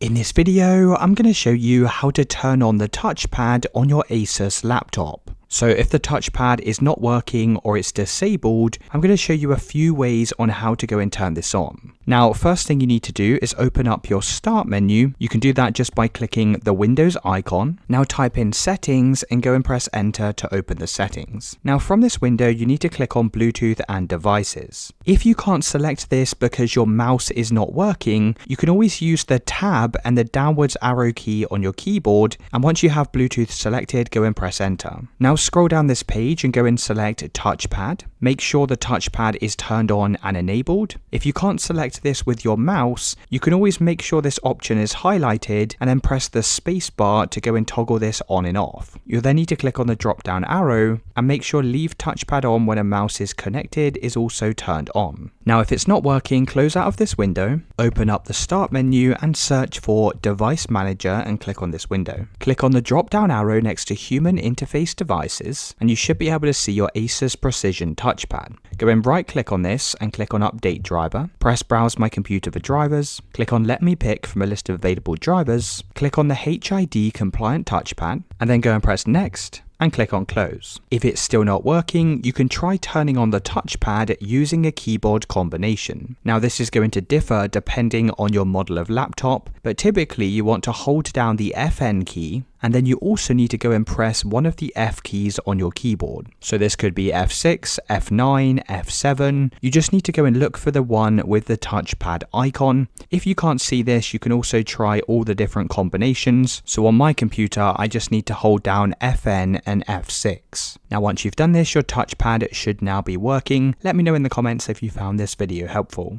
In this video, I'm going to show you how to turn on the touchpad on your ASUS laptop. So if the touchpad is not working or it's disabled, I'm going to show you a few ways on how to go and turn this on. Now, first thing you need to do is open up your start menu. You can do that just by clicking the Windows icon. Now type in settings and go and press enter to open the settings. Now from this window, you need to click on Bluetooth and devices. If you can't select this because your mouse is not working, you can always use the tab and the downwards arrow key on your keyboard. And once you have Bluetooth selected, go and press enter. Now scroll down this page and go and select touchpad. Make sure the touchpad is turned on and enabled. If you can't select this with your mouse, you can always make sure this option is highlighted and then press the space bar to go and toggle this on and off. You'll then need to click on the drop down arrow and make sure leave touchpad on when a mouse is connected is also turned on. Now if it's not working, close out of this window, open up the start menu and search for device manager and click on this window. Click on the drop down arrow next to human interface devices and you should be able to see your ASUS Precision touchpad. Go and right click on this and click on update driver. Press browse my computer for drivers. Click on let me pick from a list of available drivers. Click on the HID compliant touchpad and then go and press next and click on close. If it's still not working, you can try turning on the touchpad using a keyboard combination. Now this is going to differ depending on your model of laptop, but typically you want to hold down the FN key and then you also need to go and press one of the F keys on your keyboard. So this could be F6, F9, F7. You just need to go and look for the one with the touchpad icon. If you can't see this, you can also try all the different combinations. So on my computer, I just need to hold down FN and F6. Now once you've done this, your touchpad should now be working. Let me know in the comments if you found this video helpful.